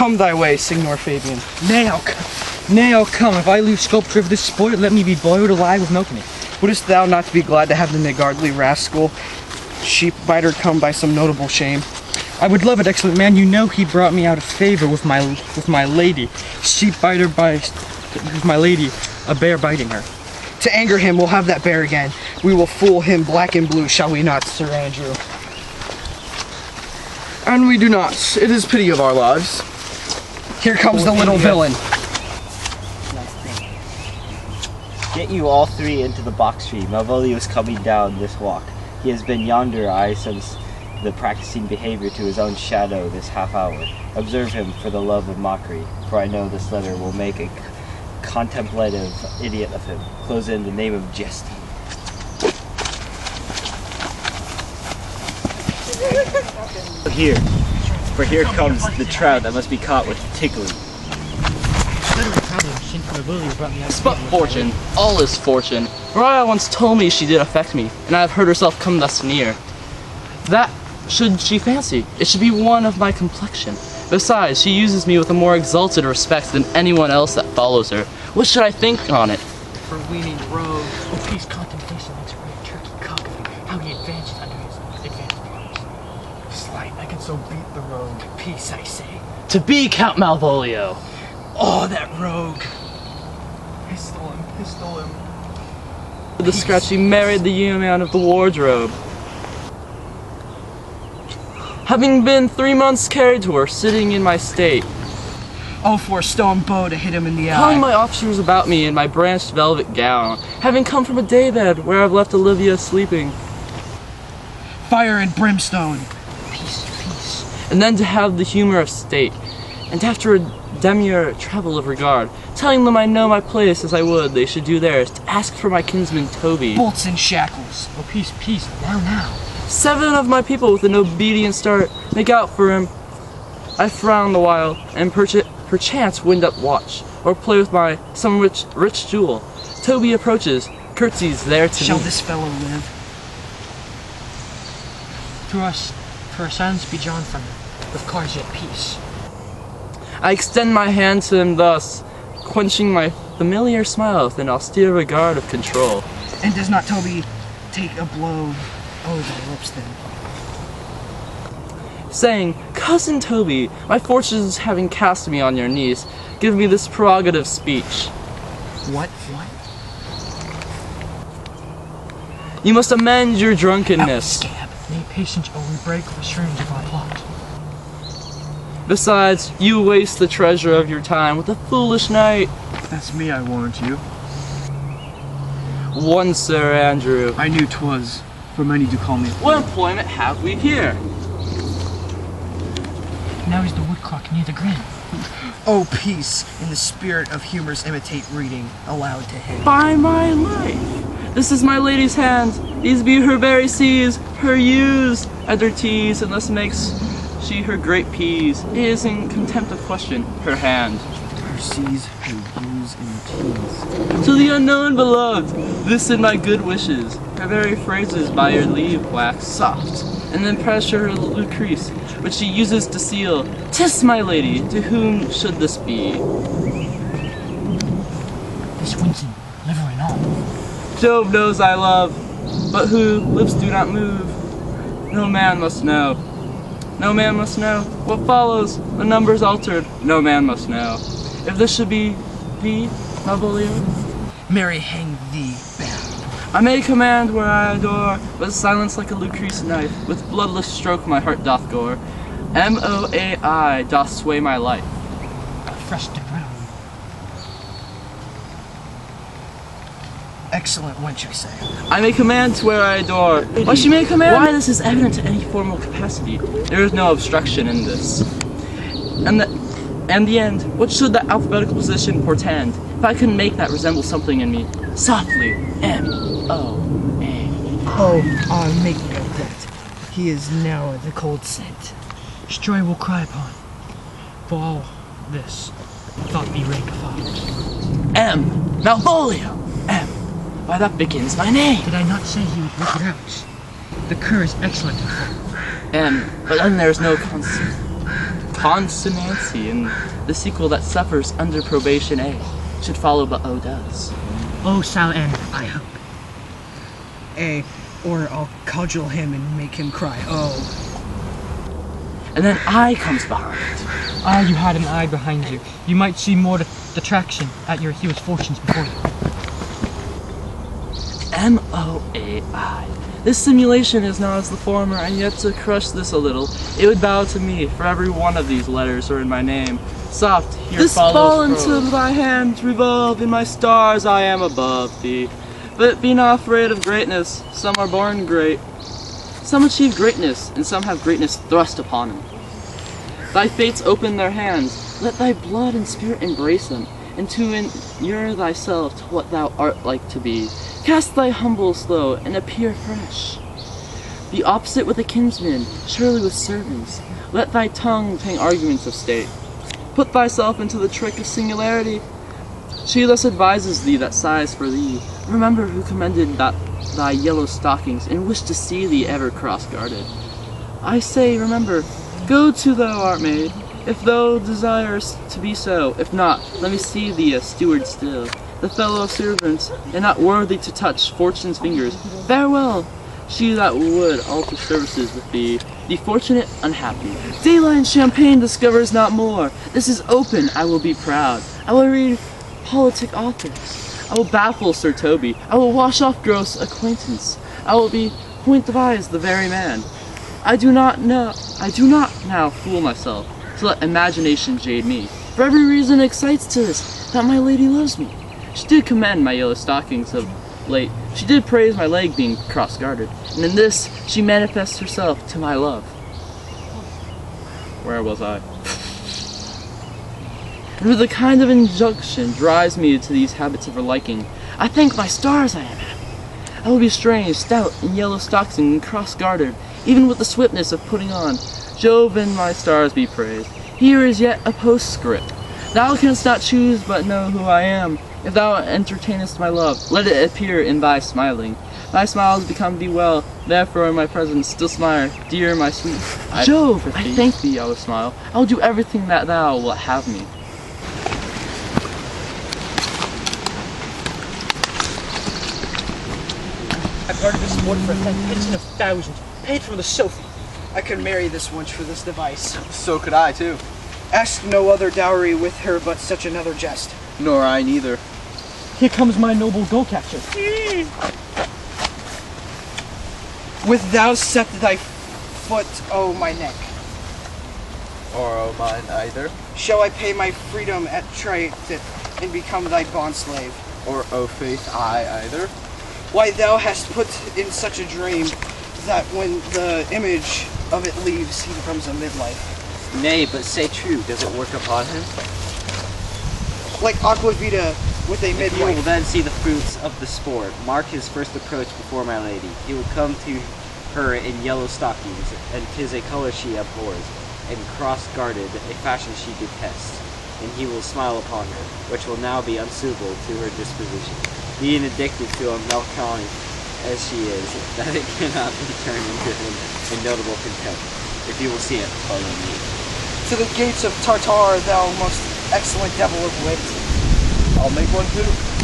Come thy way, Signor Fabian. Nay, I'll come. If I lose sculpture of this sport, let me be boiled alive with milk in it. Wouldst thou not be glad to have the niggardly rascal sheep-biter come by some notable shame? I would love it, excellent man. You know he brought me out of favor with my lady. Sheep-biter with my lady, a bear biting her. To anger him, we'll have that bear again. We will fool him black and blue, shall we not, Sir Andrew? And we do not. It is pity of our lives. Here comes the little villain. Get you all three into the box tree. Malvolio is coming down this walk. He has been yonder, I sense the practicing behavior to his own shadow this half hour. Observe him for the love of mockery, for I know this letter will make a contemplative idiot of him. Close in the name of jesting. Here comes the trout that must be caught with tickling. But fortune, all is fortune. Mariah once told me she did affect me, and I have heard herself come thus near. That should she fancy, it should be one of my complexion. Besides, she uses me with a more exalted respect than anyone else that follows her. What should I think on it? For weaning rogue. Oh, peace contemplation makes a great turkey cock of him. How he advances under his advanced arms. Slight, I can so beat the rogue. Peace, I say. To be Count Malvolio. Oh, that rogue. Pistol him. The scratchy married the young man of the wardrobe. Having been 3 months carried to her, sitting in my state. Oh, for a stone bow to hit him in the eye. Calling my officers about me in my branched velvet gown. Having come from a daybed where I've left Olivia sleeping. Fire and brimstone. Peace. And then to have the humor of state. And after a demure travel of regard, telling them I know my place as I would they should do theirs, to ask for my kinsman Toby. Bolts and shackles. Oh, peace. Now. 7 of my people with an obedient start make out for him. I frown the while, and perchance wind up watch, or play with some rich jewel. Toby approaches, curtsies there to Shall me. this fellow live? To us, for our silence be drawn from him, with cars yet peace. I extend my hand to him thus, quenching my familiar smile with an austere regard of control. And does not Toby take a blow? Oh, thy lips then. Saying, Cousin Toby, my fortunes having cast me on your knees, give me this prerogative speech. What? You must amend your drunkenness. Scab, nay patience or we break the strings of our plot. Besides, you waste the treasure of your time with a foolish knight. That's me, I warrant you. One Sir Andrew. I knew 'twas, for many do call me. What employment have we here? Now is the woodcock near the grin. Oh, peace, in the spirit of humors imitate reading, aloud to him. By my life, this is my lady's hand. These be her berry seas, her ewes, and her teas, and thus makes she her great peas. It is in contempt of question, her hand. Her seas, her ewes, and teas. To the unknown beloved, this in my good wishes. Her very phrases by your leave wax soft, and then pressure her Lucrece, which she uses to seal. 'Tis my lady, to whom should this be? This winsome, liver and all. Jove knows I love, but who lips do not move. No man must know. No man must know. What follows? The number's altered. No man must know. If this should be thee, Malvolio, Mary, hang thee bound. I may command where I adore, but silence like a Lucrece knife, with bloodless stroke my heart doth gore. Moai doth sway my life. Fresh to ground. Excellent wench, I say. I may command where I adore. Why she may command? Why this is evident to any formal capacity. There is no obstruction in this. And the end, what should that alphabetical position portend? If I could make that resemble something in me. Softly, M-O-A. Oh, make note that. He is now at the cold scent. Stray will cry upon. For all this, thought me rank fox. M. Malvolio. M. Why, that begins my name. Did I not say he would work it out? The cur is excellent in form. M. But then there's no constant. consonancy in the sequel that suffers under probation A should follow, but O does. Oh, shall end, I hope. Or I'll cudgel him and make him cry. Oh. And then I comes behind. Ah, you had an eye behind you. You might see more detraction at your hero's fortunes before you. M-O-A-I. This simulation is not as the former, and yet to crush this a little, it would bow to me, for every one of these letters are in my name. Soft, here this follows fall into thy hand, revolve, in my stars I am above thee. But be not afraid of greatness, some are born great. Some achieve greatness, and some have greatness thrust upon them. Thy fates open their hands, let thy blood and spirit embrace them, and to inure thyself to what thou art like to be. Cast thy humble slow, and appear fresh. Be opposite with a kinsman, surely with servants. Let thy tongue tang arguments of state. Put thyself into the trick of singularity. She thus advises thee that sighs for thee. Remember who commended thy yellow stockings, and wished to see thee ever cross-guarded. I say, remember, go to thou art made, if thou desirest to be so. If not, let me see thee a steward still, the fellow of servants, and not worthy to touch fortune's fingers. Farewell, she that would alter services with thee. The fortunate, unhappy. Daylight and champagne discovers not more. This is open, I will be proud. I will read politic authors. I will baffle Sir Toby. I will wash off gross acquaintance. I will be point devised the very man. I do not now fool myself, to let imagination jade me. For every reason excites to this, that my lady loves me. She did commend my yellow stockings of late. She did praise my leg being cross-guarded, and in this she manifests herself to my love. Where was I? And with a kind of injunction drives me to these habits of her liking. I thank my stars I am happy. I will be strange, stout, in yellow stockings and cross-guarded, even with the swiftness of putting on. Jove and my stars be praised. Here is yet a postscript. Thou canst not choose but know who I am. If thou entertainest my love, let it appear in thy smiling. Thy smiles become thee well, therefore in my presence still smile, dear my sweet. Jove, I thank thee, I will smile. I will do everything that thou wilt have me. I parted this sport for 10 pension of thousands, paid for the Sophie. I could marry this wench for this device. So could I, too. Ask no other dowry with her but such another jest. Nor I neither. Here comes my noble goal-catcher. With thou set thy foot, O my neck. Or oh mine either. Shall I pay my freedom at triumphant and become thy bond-slave? Or oh faith, I either. Why, thou hast put in such a dream that when the image of it leaves, he becomes a midlife. Nay, but say true, does it work upon him? Like aquavita with a He will midwife. then see the fruits of the sport, mark his first approach before my lady. He will come to her in yellow stockings, and 'tis a color she abhors, and cross-guarded, a fashion she detests. And he will smile upon her, which will now be unsuitable to her disposition, being addicted to a melancholy as she is, that it cannot be turned into him a notable contempt. If you will see it, follow me. To the gates of Tartar, thou most excellent devil of wit. I'll make one too.